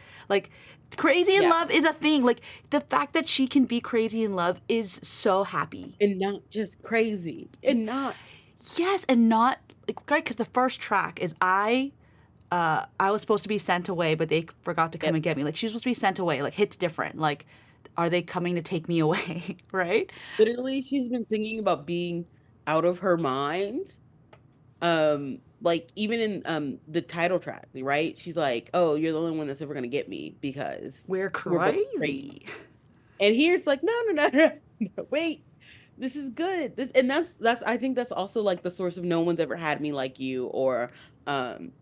Crazy in yeah, Love is a thing. Like the fact that she can be crazy in love is so happy. and not just crazy, and not Yes, and not like, right, because the first track is I was supposed to be sent away, but they forgot to come yep. and get me. Like she's supposed to be sent away. Like hits different. Like, are they coming to take me away? Right? Literally, she's been singing about being out of her mind. Like even in the title track, right? She's like, "Oh, you're the only one that's ever gonna get me because We're we're both crazy." crazy. And here it's like, no, no, no, no, no, wait, this is good. This and that's I think that's also like the source of "No One's Ever Had Me Like You," um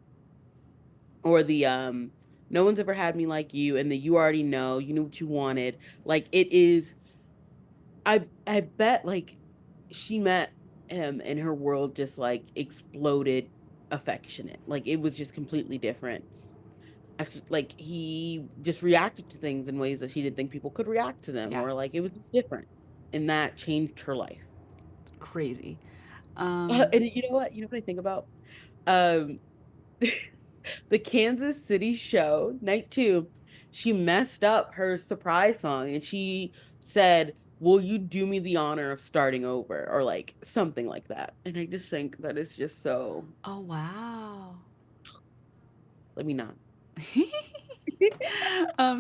the "No One's Ever Had Me Like You," and the "You Already Know, You Knew What You Wanted." Like it is, I bet like she met him and her world just like exploded affectionate. Like it was just completely different. Like he just reacted to things in ways that she didn't think people could react to them, Yeah, or like it was just different. And that changed her life. crazy. And you know what? You know what I think about? Um the Kansas City show, night two, she messed up her surprise song and she said, "Will you do me the honor of starting over?" Or like something like that. And I just think that is just so, Oh wow. let me not.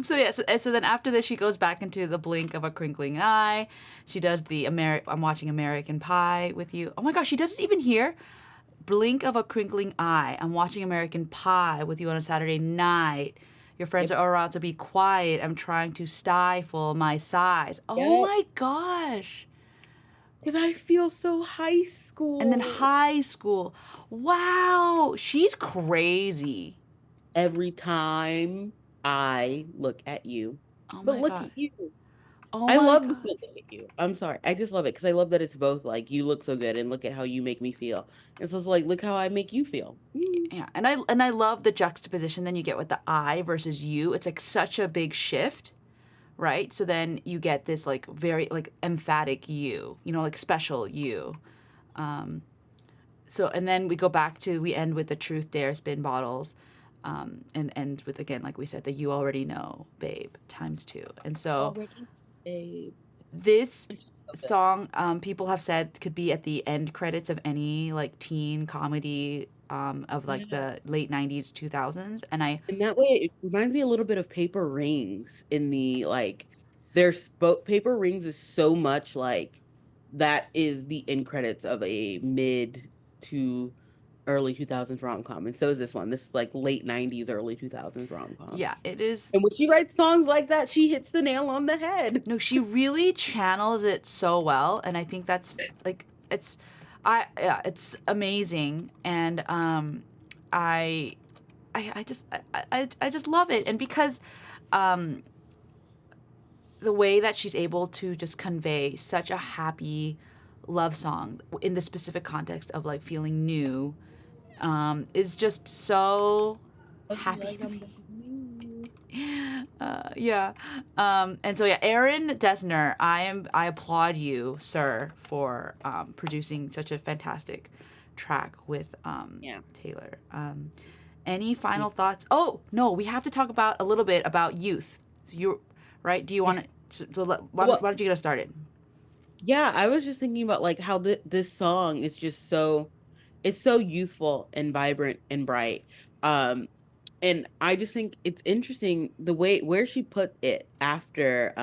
So yeah, so then after this, she goes back into the blink of a crinkling eye. She does the I'm watching American Pie with you. Oh my gosh, she doesn't even hear blink of a crinkling eye. I'm watching American Pie with you on a Saturday night. Your friends Yep. are around, so be quiet. I'm trying to stifle my sighs. Oh Yep. my gosh. Because I feel so high And then school. high school. Wow, she's crazy. every time I look at you. Oh But my look god. at you. Oh I my love the god. good look at you. I'm sorry. I just love it because I love that it's both like you look so good and look at how you make me feel. And so it's like, look how I make you feel. Mm. Yeah, and I love the juxtaposition then you get with the I versus you. It's like such a big shift, right? So then you get this like very like emphatic you, like special you. Um, so and then we go back to we end with the truth dare spin bottles, and end with again like we said the you already know, babe, times two. And so Already, babe. this It's so good. song, people have said could be at the end credits of any like teen comedy of like Yeah. the late 90s 2000s, and I In that way, it reminds me a little bit of Paper Rings in the like, there's Paper Rings is so much like that is the end credits of a mid to early 2000s rom-com. And so is this one. This is like late 90s, early 2000s rom-com. yeah, it is. And when she writes songs like that, she hits the nail on the head. No, she really channels it so well, and I think that's like yeah, it's amazing, and I I just love it, and because um, the way that she's able to just convey such a happy love song in the specific context of like feeling new, is just so Love you happy like to I'm me. loving you. Yeah. And so yeah, Aaron Dessner, I applaud you, sir, for producing such a fantastic track with Yeah. Taylor. Any final thoughts? Oh no, we have to talk about a little bit about youth. So you right? Do you want Yes. to why Well, don't you get us started? yeah, I was just thinking about like how this song is just so it's so youthful and vibrant and bright. Um, and I just think it's interesting the way where she put it after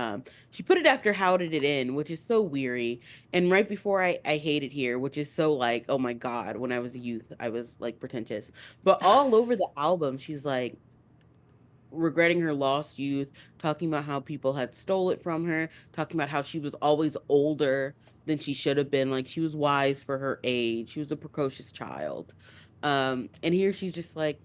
she put it after How Did It End, which is so weary, and right before I Hate It Here, which is so like, oh my God, when I was a youth, I was like pretentious. But all over the album, she's like regretting her lost youth, talking about how people had stole it from her, talking about how she was always older than she should have been. Like she was wise for her age. She was a precocious child. And here she's just like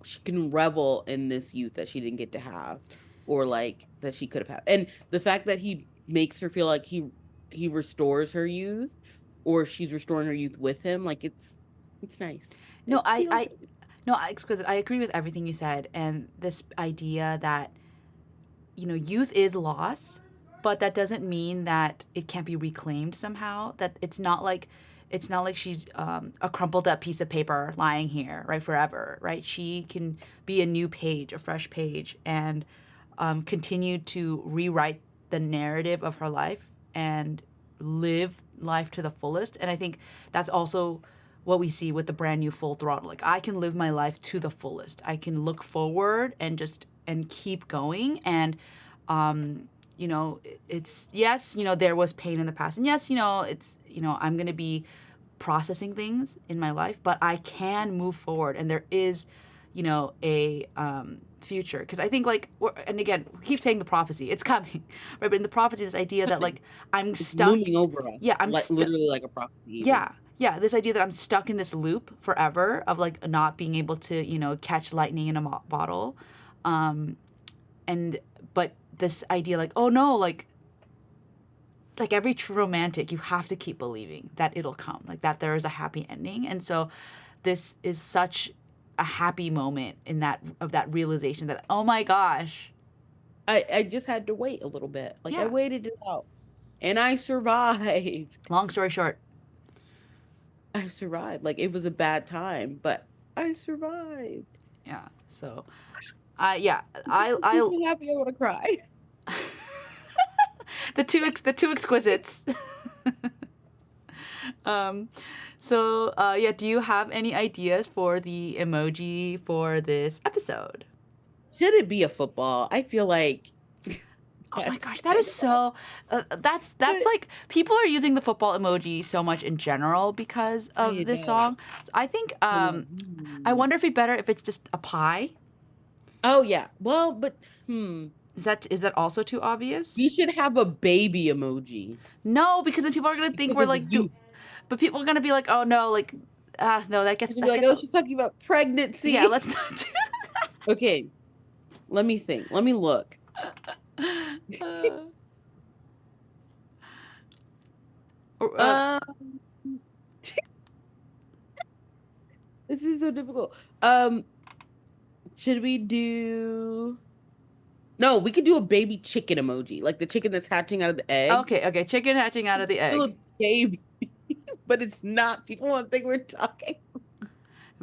she can revel in this youth that she didn't get to have or like that she could have had. And the fact that he makes her feel like he restores her youth or she's restoring her youth with him, like it's nice. No, It feels really no, exquisite. I agree with everything you said, and this idea that youth is lost, but that doesn't mean that it can't be reclaimed somehow. That it's not like she's a crumpled up piece of paper lying here, right, forever, right? She can be a new page, a fresh page, and continue to rewrite the narrative of her life and live life to the fullest. And I think that's also what we see with the brand new Full Throttle. Like I can live my life to the fullest. I can look forward and just and keep going. And it's yes, there was pain in the past, and yes, it's I'm gonna be processing things in my life, but I can move forward, and there is, a future. Because I think like, and again, we keep saying the prophecy, it's coming, right? But in the prophecy, this idea that coming. like I'm It's stuck. looming over Yeah, us, I'm like stuck. literally like a prophecy even. Yeah, yeah, this idea that I'm stuck in this loop forever of like not being able to catch lightning in a bottle, um, and but this idea like, oh no, like every true romantic, you have to keep believing that it'll come, like that there is a happy ending. And so this is such a happy moment in that realization that, oh my gosh, I just had to wait a little bit. Like I yeah. waited it out and I survived. Long story short, I survived. Like it was a bad time, but I survived. yeah. So yeah, I'm just so happy I want to cry. the two exquisites. um so yeah, do you have any ideas for the emoji for this episode? Should it be a football? I feel like Oh my that's gosh, that is kind of so. That's but like people are using the football emoji so much in general because of I this know. song. So I think I'm like, I wonder if it'd be better if it's just a pie. oh yeah. Well, but Is that also too obvious? we should have a baby emoji No, because then people are gonna think because we're of the like do, youth. but people are gonna be like, oh no, like no, that gets You can be that like, gets oh, she's talking about yeah. pregnancy. Let's not do. Okay, let me think. Let me look. Uh, or, Um, this is so difficult. Should we do? No, we could do a baby chicken emoji, like the chicken that's hatching out of the egg. okay, okay. Chicken hatching out of the Still egg. a baby, but it's not. People won't think we're talking.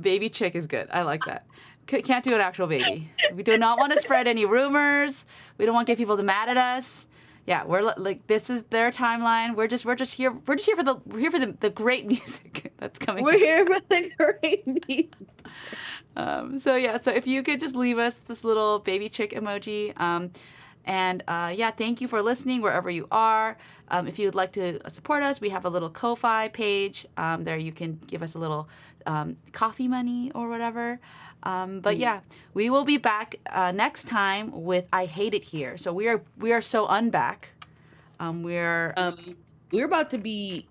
Baby chick is good. I like that. Can't do an actual baby. We do not want to spread any rumors. We don't want to get people mad at us. Yeah, we're like this is their timeline. We're just here. We're here for the great music that's coming We're up. here for the great meet. So yeah, so if you could just leave us this little baby chick emoji. And yeah, thank you for listening wherever you are. If you would like to support us, we have a little Ko-Fi page. There you can give us a little coffee money or whatever. But Mhm. yeah, we will be back next time with I Hate It Here. So we are so unback. We're Um, we're about to be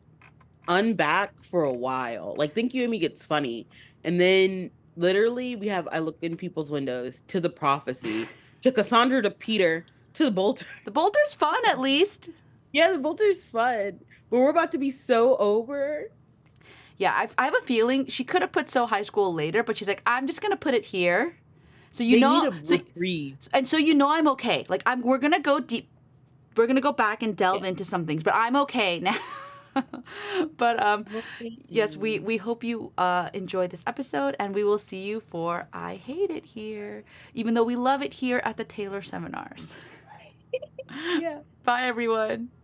unback for a while. Like Think You and Me gets funny. And then literally we have I look in people's windows to the prophecy, to Cassandra, to Peter, to the Bolter. the Boulder's fun at least. Yeah, the Bolter's fun. But we're about to be so over. Yeah, I have a feeling she could have put So High School later, but she's like, I'm just gonna put it here. So you They need know, a so reprieve. and so you know I'm okay. Like we're gonna go deep. We're gonna go back and delve Yeah. into some things, but I'm okay now. But Well, thank yes, you. we hope you enjoyed this episode, and we will see you for I Hate It Here, even though we love it here at the Taylor seminars. Yeah. Bye, everyone.